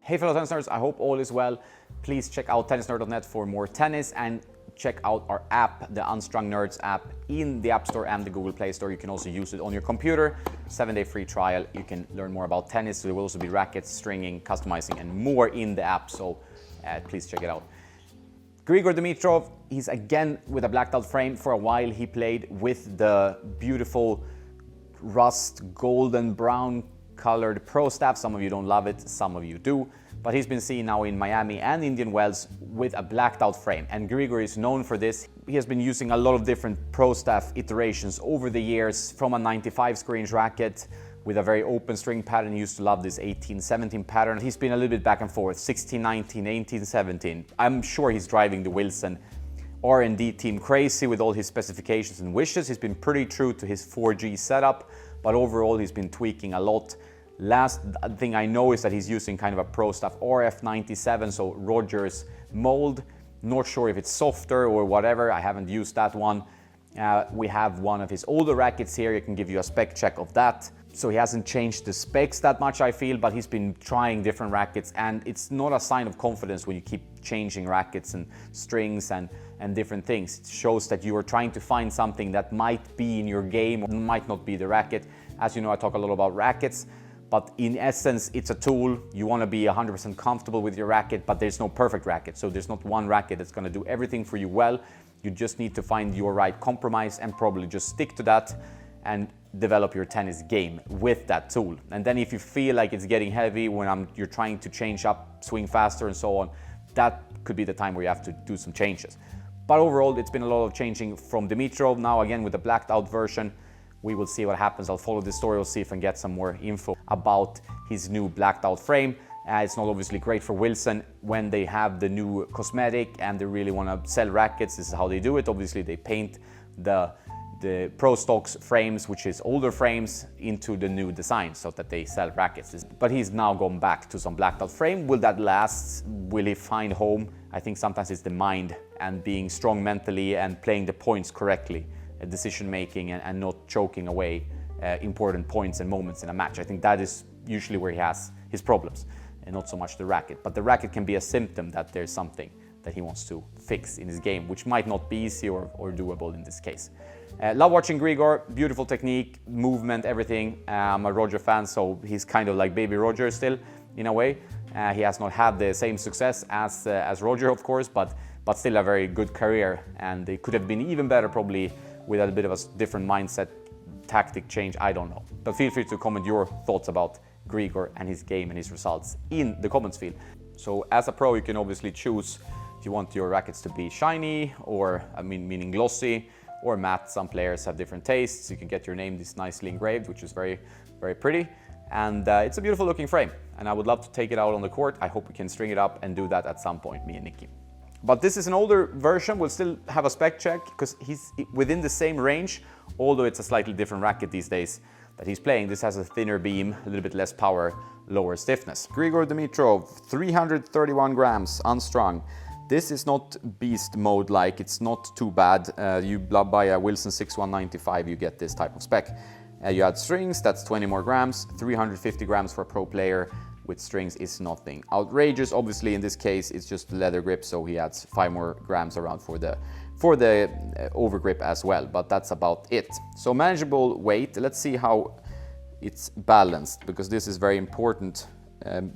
Hey fellow tennis nerds, I hope all is well. Please check out tennisnerd.net for more tennis and check out our app, the Unstrung Nerds app, in the App Store and the Google Play Store. You can also use it on your computer. 7-day free trial. You can learn more about tennis. There will also be rackets, stringing, customizing, and more in the app, so please check it out. Grigor Dimitrov, he's again with a blacked out frame. For a while he played with the beautiful rust golden brown colored Pro Staff. Some of you don't love it, some of you do. But he's been seen now in Miami and Indian Wells with a blacked out frame. And Grigor is known for this. He has been using a lot of different Pro Staff iterations over the years, from a 95 screens racket with a very open string pattern. He used to love this 18-17 pattern. He's been a little bit back and forth, 16-19, 18-17. I'm sure he's driving the Wilson R&D team crazy with all his specifications and wishes. He's been pretty true to his 4G setup, but overall he's been tweaking a lot. Last thing I know is that he's using kind of a Pro Staff RF97, so Rogers mold. Not sure if it's softer or whatever, I haven't used that one. We have one of his older rackets here. I can give you a spec check of that. So he hasn't changed the specs that much, I feel, but he's been trying different rackets, and it's not a sign of confidence when you keep changing rackets and strings and different things. It shows that you are trying to find something that might be in your game or might not be the racket. As you know, I talk a lot about rackets, but in essence, it's a tool. You want to be 100% comfortable with your racket, but there's no perfect racket. So there's not one racket that's going to do everything for you well. You just need to find your right compromise and probably just stick to that and develop your tennis game with that tool. And then if you feel like it's getting heavy when you're trying to change up, swing faster and so on, that could be the time where you have to do some changes. But overall, it's been a lot of changing from Dimitrov. Now again with the blacked out version, we will see what happens. I'll follow this story, we'll see if I can get some more info about his new blacked out frame. It's not obviously great for Wilson when they have the new cosmetic and they really want to sell rackets. This is how they do it. Obviously they paint the Pro Stocks frames, which is older frames, into the new design so that they sell rackets. But he's now gone back to some blacked out frame. Will that last? Will he find home? I think sometimes it's the mind and being strong mentally and playing the points correctly, decision making and not choking away important points and moments in a match. I think that is usually where he has his problems and not so much the racket. But the racket can be a symptom that there's something that he wants to fix in his game, which might not be easy or doable in this case. Love watching Grigor, beautiful technique, movement, everything. I'm a Roger fan, so he's kind of like baby Roger still, in a way. He has not had the same success as Roger, of course, but still a very good career. And it could have been even better probably with a bit of a different mindset, tactic change, I don't know. But feel free to comment your thoughts about Grigor and his game and his results in the comments field. So as a pro, you can obviously choose if you want your rackets to be shiny or, meaning glossy, or matte. Some players have different tastes. You can get your name this nicely engraved, which is very, very pretty. And it's a beautiful looking frame. And I would love to take it out on the court. I hope we can string it up and do that at some point, me and Nikki. But this is an older version. We'll still have a spec check because he's within the same range, although it's a slightly different racket these days that he's playing. This has a thinner beam, a little bit less power, lower stiffness. Grigor Dimitrov, 331 grams, unstrung. This is not beast mode like, it's not too bad. You buy a Wilson 6195, you get this type of spec. You add strings, that's 20 more grams, 350 grams for a pro player with strings is nothing outrageous. Obviously in this case, it's just leather grip, so he adds 5 more grams around for the over grip as well, but that's about it. So manageable weight, let's see how it's balanced, because this is very important.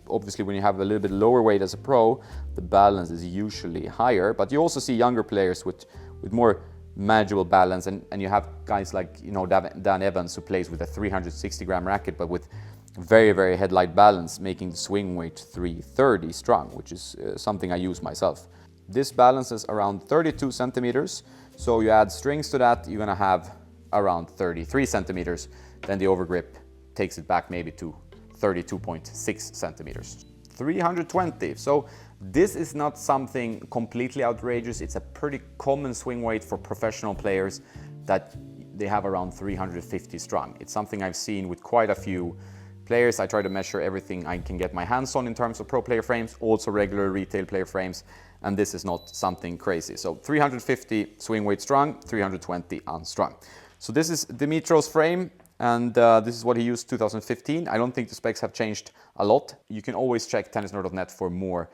Obviously when you have a little bit lower weight as a pro, the balance is usually higher, but you also see younger players with more manageable balance, and you have guys like, you know, Dan Evans, who plays with a 360 gram racket but with very, very headlight balance, making the swing weight 330 strung, which is something I use myself. This balances around 32 centimeters, so you add strings to that, you're gonna have around 33 centimeters, then the overgrip takes it back maybe to 32.6 centimeters. 320. So this is not something completely outrageous. It's a pretty common swing weight for professional players that they have around 350 strung. It's something I've seen with quite a few players. I try to measure everything I can get my hands on in terms of pro player frames, also regular retail player frames, and this is not something crazy. So 350 swing weight strung, 320 unstrung. So this is Dimitrov's frame. And this is what he used 2015. I don't think the specs have changed a lot. You can always check tennisnerd.net for more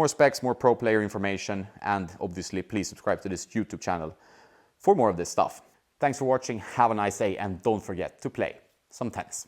specs, more pro player information, and obviously please subscribe to this YouTube channel for more of this stuff. Thanks for watching, have a nice day, and don't forget to play some tennis.